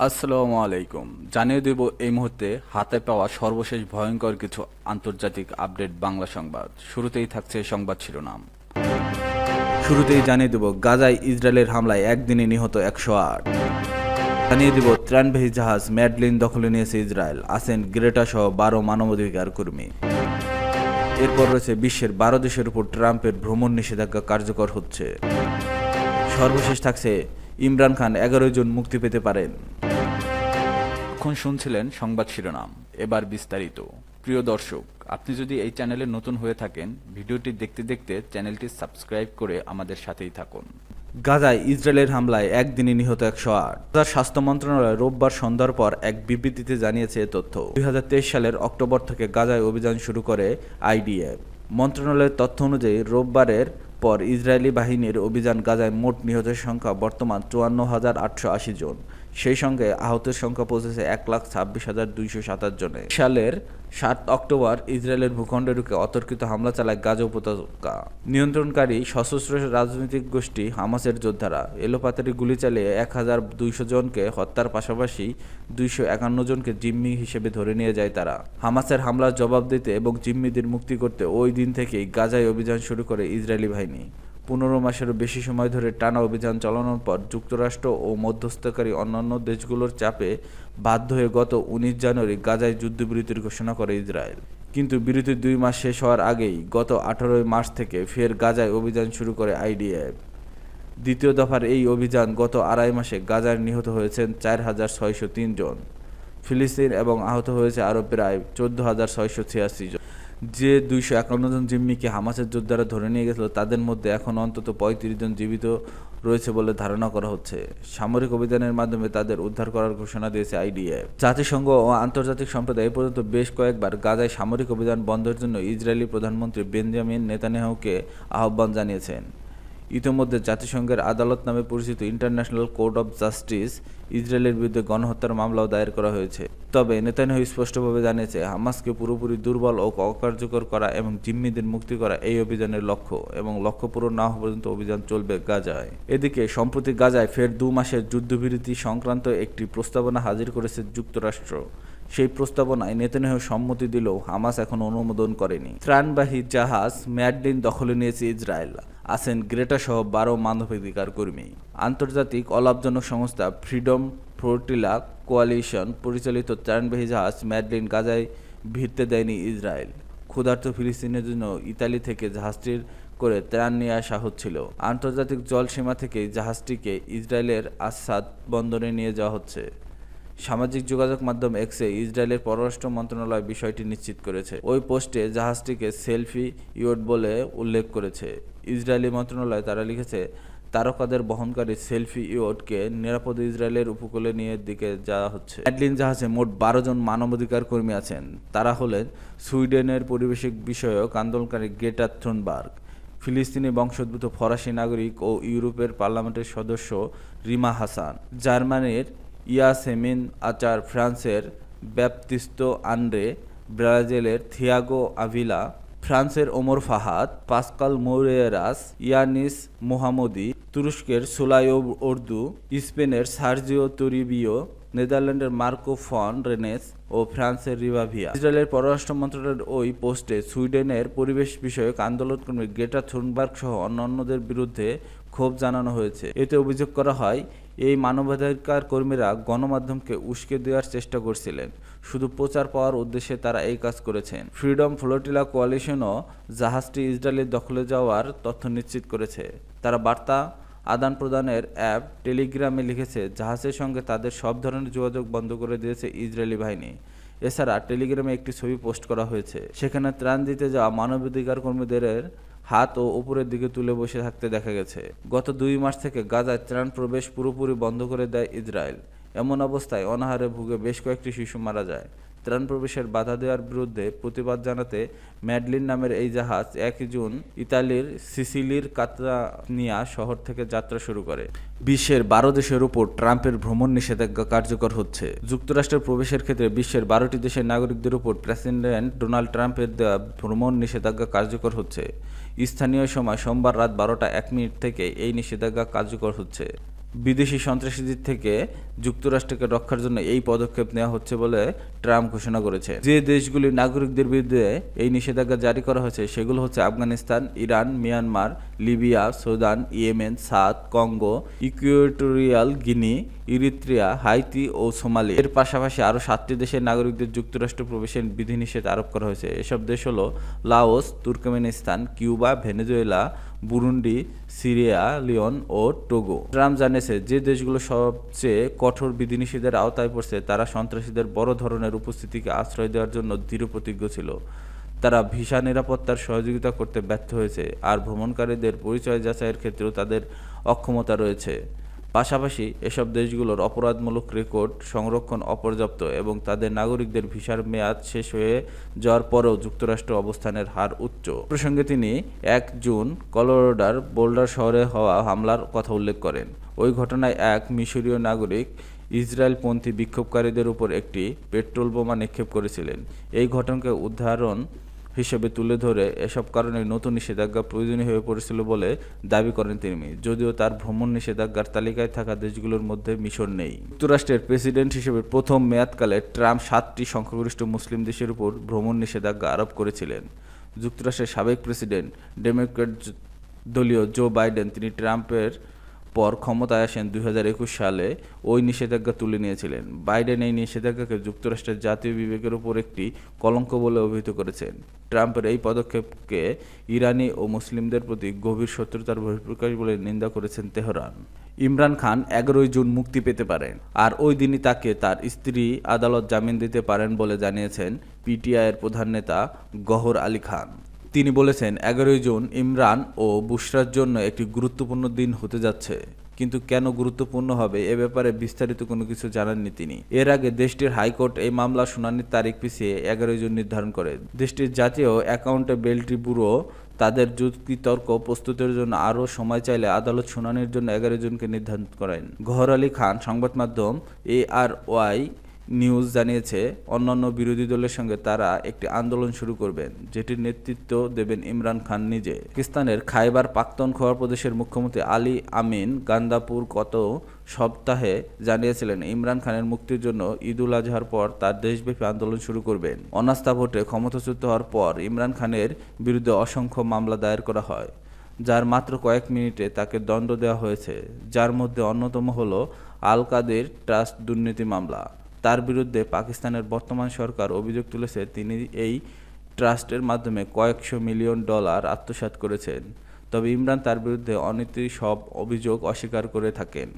আসসালামু আলাইকুম। জানিয়ে দেব এই মুহূর্তে হাতে পাওয়া সর্বশেষ ভয়ঙ্কর কিছু আন্তর্জাতিক আপডেট বাংলা সংবাদ। শুরুতেই থাকছে সংবাদ শিরোনাম। শুরুতেই জানিয়ে দেব গাজায় ইসরায়েলের হামলায় একদিনে নিহত 108। জানিয়ে দেব ত্রাণবাহী জাহাজ ম্যাডলিন দখলে নিয়েছে ইসরায়েল, আছেন গ্রেটা সহ 12 মানবাধিকার কর্মী। এরপর রয়েছে বিশ্বের 12 দেশের উপর ট্রাম্পের ভ্রমণ নিষেধাজ্ঞা কার্যকর হচ্ছে। সর্বশেষ থাকছে ইমরান খান 11 জন মুক্তি পেতে পারেন। এখন শুনছিলেন সংবাদ শিরোনাম, এবার বিস্তারিত। প্রিয় দর্শক, আপনি যদি এই চ্যানেলে নতুন হয়ে থাকেন, ভিডিওটি দেখতে দেখতে চ্যানেলটি সাবস্ক্রাইব করে আমাদের সাথেই থাকুন। গাজায় ইসরায়েলের হামলায় একদিনে নিহত 108। গাজার স্বাস্থ্য মন্ত্রণালয় রোববার সন্ধ্যার পর এক বিবৃতিতে জানিয়েছে এ তথ্য। 2023 সালের অক্টোবর থেকে গাজায় অভিযান শুরু করে আইডিএফ। মন্ত্রণালয়ের তথ্য অনুযায়ী রোববারের পর ইসরায়েলি বাহিনীর অভিযান গাজায় মোট নিহতের সংখ্যা বর্তমান 54,880 জন। সেই সঙ্গে আহতের সংখ্যা পৌঁছেছে 1,26,227 জনে। সালের 7 অক্টোবর ইসরায়েলের ভূখণ্ডে ঢুকে অতর্কিত হামলা চালায় গাজা উপত্যকা নিয়ন্ত্রণকারী সশস্ত্র রাজনৈতিক গোষ্ঠী হামাসের যোদ্ধারা। এলোপাতাড়ি গুলি চালিয়ে 1,200 জনকে হত্যার পাশাপাশি 251 জনকে জিম্মি হিসেবে ধরে নিয়ে যায় তারা। হামাসের হামলার জবাব দিতে এবং জিম্মিদের মুক্তি করতে ওই দিন থেকেই গাজায় অভিযান শুরু করে ইসরায়েলি বাহিনী। 15 মাসেরও বেশি সময় ধরে টানা অভিযান চালানোর পর যুক্তরাষ্ট্র ও মধ্যস্থকারী অন্যান্য দেশগুলোর চাপে বাধ্য হয়ে গত 19 জানুয়ারি গাজায় যুদ্ধবিরতির ঘোষণা করে ইসরায়েল। কিন্তু বিরতির 2 মাস শেষ হওয়ার আগেই গত 18 মার্চ থেকে ফের গাজায় অভিযান শুরু করে আইডিএফ। দ্বিতীয় দফার এই অভিযান গত 2.5 মাসে গাজায় নিহত হয়েছেন 4,603 জন। ফিলিস্তিন এবং আহত হয়েছে আরও প্রায় 14,686 জন। যে 251 জন জিম্মিকে হামাসের যোদ্ধারা ধরে নিয়ে গেছিল তাদের মধ্যে এখন অন্তত 35 জন জীবিত রয়েছে বলে ধারণা করা হচ্ছে। সামরিক অভিযানের মাধ্যমে তাদের উদ্ধার করার ঘোষণা দিয়েছে আইডিএফ। জাতিসংঘ ও আন্তর্জাতিক সম্প্রদায় এ পর্যন্ত বেশ কয়েকবার গাজায় সামরিক অভিযান বন্ধের জন্য ইসরায়েলি প্রধানমন্ত্রী বেঞ্জামিন নেতানিয়াহুকে আহ্বান জানিয়েছেন। ইতোমধ্যে জাতিসংঘের আদালত নামে পরিচিত ইন্টারন্যাশনাল কোর্ট অব জাস্টিস ইসরায়েলের বিরুদ্ধে গণহত্যার মামলাও দায়ের করা হয়েছে। তবে নেতানিয়াহু স্পষ্টভাবে জানিয়েছে, হামাসকে পুরোপুরি দুর্বল ও অকার্যকর করা এবং জিম্মিদের মুক্তি করা এই অভিযানের লক্ষ্য, এবং লক্ষ্য পূরণ না হওয়া পর্যন্ত অভিযান চলবে গাজায়। এদিকে সম্প্রতি গাজায় ফের 2 মাসের যুদ্ধবিরতি সংক্রান্ত একটি প্রস্তাবনা হাজির করেছে যুক্তরাষ্ট্র। সেই প্রস্তাবনায় নেতানিয়াহু সম্মতি দিলেও হামাস এখন অনুমোদন করেনি। ত্রাণবাহী জাহাজ ম্যাডলিন দখলে নিয়েছে ইসরায়েল, আছেন গ্রেটা সহ 12 মানবাধিকার কর্মী। আন্তর্জাতিক অলাভজনক সংস্থা ফ্রিডম ফ্লোটিলা কোয়ালিশন পরিচালিত ত্রাণবাহী জাহাজ ম্যাডলিন গাজায় ভিড়তে দেয়নি ইসরায়েল। ক্ষুধার্ত ফিলিস্তিনের জন্য ইতালি থেকে জাহাজটির করে ত্রাণ নিয়ে আসা হচ্ছিল। আন্তর্জাতিক জলসীমা থেকে জাহাজটিকে ইসরায়েলের আসাদ বন্দরে নিয়ে যাওয়া হচ্ছে। সামাজিক যোগাযোগ মাধ্যম এক্সে ইসরায়েলের পররাষ্ট্র মন্ত্রণালয় বিষয়টি নিশ্চিত করেছে। ওই পোস্টে জাহাজটিকে সেলফি ইয়ট বলে উল্লেখ করেছে ইসরায়েলি মন্ত্রণালয়। তারা লিখেছে, তারকাদের বহনকারী সেলফি ইয়টকে নিরাপদে ইসরায়েলের উপকূলে নিয়ে দিকে যাওয়া হচ্ছে। ম্যাডলিন জাহাজে মোট 12 জন মানবাধিকার কর্মী আছেন। তারা হলেন সুইডেনের পরিবেশ বিষয়ক আন্দোলনকারী গ্রেটা থুনবার্গ, ফিলিস্তিনি বংশোদ্ভূত ফরাসি নাগরিক ও ইউরোপের পার্লামেন্টের সদস্য রিমা হাসান, জার্মানির ইয়াসেমিন আচার, ফ্রান্সের ব্যাপতিস্তো আন্দ্রে, ব্রাজিলের থিয়াগো আভিলা, ফ্রান্সের ওমর ফাহাদ, পাসকাল মোরেরাস, ইয়ানিস মোহাম্মদি, তুরস্কের সোলাইভ ওর্দু, স্পেনের সার্জিও তোরিবিও, নেদারল্যান্ডের মার্কো ফন রেনেস ও ফ্রান্সের রিভাভিয়া। ইসরায়েলের পররাষ্ট্র মন্ত্রণালয়ের ওই পোস্টে সুইডেনের পরিবেশ বিষয়ক আন্দোলনকর্মী গ্রেটা থুনবার্গ সহ অন্যান্যদের বিরুদ্ধে ক্ষোভ জানানো হয়েছে। এতে অভিযোগ করা হয়, এই মানবাধিকার কর্মীরা গণমাধ্যমকে উস্কে দেওয়ার চেষ্টা করছিলেন। শুধু প্রচার পাওয়ার উদ্দেশ্যে তারা এই কাজ করেছেন। ফ্রিডম ফ্লোটিলা কোয়ালিশনও জাহাজটি ইসরায়েলের দখলে যাওয়ার তথ্য নিশ্চিত করেছে। তারা বার্তা আদান প্রদানের অ্যাপ টেলিগ্রামে লিখেছে, জাহাজের সঙ্গে তাদের সব ধরনের যোগাযোগ বন্ধ করে দিয়েছে ইসরায়েলি বাহিনী। এছাড়া টেলিগ্রামে একটি ছবি পোস্ট করা হয়েছে, সেখানে ত্রাণ দিতে যাওয়া মানবাধিকার কর্মীদের হাত ও উপরের দিকে তুলে বসে থাকতে দেখা গেছে। গত 2 মাস থেকে গাজায় ত্রাণ প্রবেশ পুরোপুরি বন্ধ করে দেয় ইসরায়েল। এমন অবস্থায় অনাহারে ভুগে বেশ কয়েকটি শিশু মারা যায়। ত্রাণ প্রবেশের বাধা দেওয়ার বিরুদ্ধে প্রতিবাদ জানাতে ম্যাডলিন নামের এই জাহাজ 1 জুন ইতালির সিসিলির কাতানিয়া শহর থেকে যাত্রা শুরু করে। বিশ্বের 12 দেশের উপর ট্রাম্পের ভ্রমণ নিষেধাজ্ঞা কার্যকর হচ্ছে। যুক্তরাষ্ট্রের প্রবেশের ক্ষেত্রে বিশ্বের 12টি দেশের নাগরিকদের উপর প্রেসিডেন্ট ডোনাল্ড ট্রাম্পের দেওয়া ভ্রমণ নিষেধাজ্ঞা কার্যকর হচ্ছে। স্থানীয় সময় সোমবার রাত 12টা 1 মিনিট থেকে এই নিষেধাজ্ঞা কার্যকর হচ্ছে। বিদেশি সন্ত্রাসীদের থেকে যুক্তরাষ্ট্রকে রক্ষার জন্য এই পদক্ষেপ নেওয়া হচ্ছে বলে ট্রাম্প ঘোষণা করেছে। যে দেশগুলির নাগরিকদের বিরুদ্ধে এই নিষেধাজ্ঞা জারি করা হয়েছে সেগুলো হচ্ছে Afghanistan, Iran, Myanmar, Libya, Sudan, Yemen, Chad, Congo, Equatorial Guinea, Eritrea, Haiti ও সোমালি। এর পাশাপাশি আরও 7টি দেশের নাগরিকদের যুক্তরাষ্ট্র প্রবেশের বিধিনিষেধ আরোপ করা হয়েছে। এসব দেশ হলো Laos, Turkmenistan, Cuba, Venezuela, Burundi, Sierra Leone ও টোগো। ট্রাম্প জানিয়েছে যে দেশগুলো সবচেয়ে কঠোর বিধিনিষেধের আওতায় পড়ছে তারা সন্ত্রাসীদের বড় ধরনের উপস্থিতিকে আশ্রয় দেওয়ার জন্য দৃঢ়প্রতিজ্ঞ ছিল। তারা ভিসা নিরাপত্তার সহযোগিতা করতে ব্যর্থ হয়েছে আর ভ্রমণকারীদের পরিচয় যাচাইয়ের ক্ষেত্রেও তাদের অক্ষমতা রয়েছে। পাশাপাশি এসব দেশগুলোর অপরাধমূলক রেকর্ড সংরক্ষণ অপর্যাপ্ত এবং তাদের নাগরিকদের ভিসার মেয়াদ শেষ হয়ে যাওয়ার পরেও যুক্তরাষ্ট্র অবস্থানের হার উচ্চ। প্রসঙ্গে তিনি 1 জুন কলোরাডোর বোল্ডার শহরে হওয়া হামলার কথা উল্লেখ করেন। ওই ঘটনায় এক মিশরীয় নাগরিক ইসরায়েলপন্থী বিক্ষোভকারীদের উপর একটি পেট্রোল বোমা নিক্ষেপ করেছিলেন। এই ঘটনাকে উদাহরণ হিসেবে তুলে ধরে এসব কারণে নতুন নিষেধাজ্ঞা প্রয়োজনীয় হয়ে পড়েছিল বলে দাবি করেন তিনি, যদিও তার ভ্রমণ নিষেধাজ্ঞার তালিকায় থাকা দেশগুলোর মধ্যে মিশর নেই। যুক্তরাষ্ট্রের প্রেসিডেন্ট হিসেবে প্রথম মেয়াদকালে ট্রাম্প 7টি সংখ্যাগরিষ্ঠ মুসলিম দেশের উপর ভ্রমণ নিষেধাজ্ঞা আরোপ করেছিলেন। যুক্তরাষ্ট্রের সাবেক প্রেসিডেন্ট ডেমোক্র্যাট দলীয় জো বাইডেন তিনি ট্রাম্পের পর ক্ষমতায় আসেন 2021 সালে ওই নিষেধাজ্ঞা তুলে নিয়েছিলেন। বাইডেন এই নিষেধাজ্ঞাকে যুক্তরাষ্ট্রের জাতীয় বিবেকের উপর একটি কলঙ্ক বলে অভিহিত করেছেন। ট্রাম্পের এই পদক্ষেপকে ইরানি ও মুসলিমদের প্রতি গভীর শত্রুতার বহিঃপ্রকাশ বলে নিন্দা করেছেন তেহরান। ইমরান খান 11 জুন মুক্তি পেতে পারেন আর ওই দিনই তাকে তার স্ত্রী আদালত জামিন দিতে পারেন বলে জানিয়েছেন পিটিআইয়ের প্রধান নেতা গওহর আলী খান। তিনি বলেছেন 11 জুন ইমরান ও বুশরার জন্য একটি গুরুত্বপূর্ণ দিন হতে যাচ্ছে, কিন্তু কেন গুরুত্বপূর্ণ হবে এ ব্যাপারে বিস্তারিত কোনো কিছু জানাননি তিনি। এর আগে দেশটির হাইকোর্ট এই মামলার শুনানির তারিখ পিছিয়ে 11 জুন নির্ধারণ করে। দেশটির জাতীয় অ্যাকাউন্টেবিলিটি ব্যুরো তাদের যুক্তিতর্ক প্রস্তুতের জন্য আরও সময় চাইলে আদালত শুনানির জন্য 11 জুনকে নির্ধারণ করেন। গওহর আলী খান সংবাদ মাধ্যম ARY নিউজ জানিয়েছে অন্যান্য বিরোধী দলের সঙ্গে তারা একটি আন্দোলন শুরু করবেন, যেটির নেতৃত্ব দেবেন ইমরান খান নিজে। পাকিস্তানের খাইবার পাখতুনখোয়া প্রদেশের মুখ্যমন্ত্রী আলী আমিন গান্দাপুর গত সপ্তাহে জানিয়েছিলেন ইমরান খানের মুক্তির জন্য ঈদুল আজহার পর তার দেশব্যাপী আন্দোলন শুরু করবেন। অনাস্থা ভোটে ক্ষমতাচ্যুত হওয়ার পর ইমরান খানের বিরুদ্ধে অসংখ্য মামলা দায়ের করা হয়, যার মাত্র কয়েক মিনিটে তাকে দণ্ড দেওয়া হয়েছে, যার মধ্যে অন্যতম হল আল কাদের ট্রাস্ট দুর্নীতি মামলা। তার বিরুদ্ধে পাকিস্তানের বর্তমান সরকার অভিযোগ তুলেছে তিনি এই ট্রাস্টের মাধ্যমে কয়েকশো মিলিয়ন ডলার আত্মসাৎ করেছেন। তবে ইমরান তার বিরুদ্ধে অনীতি সব অভিযোগ অস্বীকার করে থাকেন।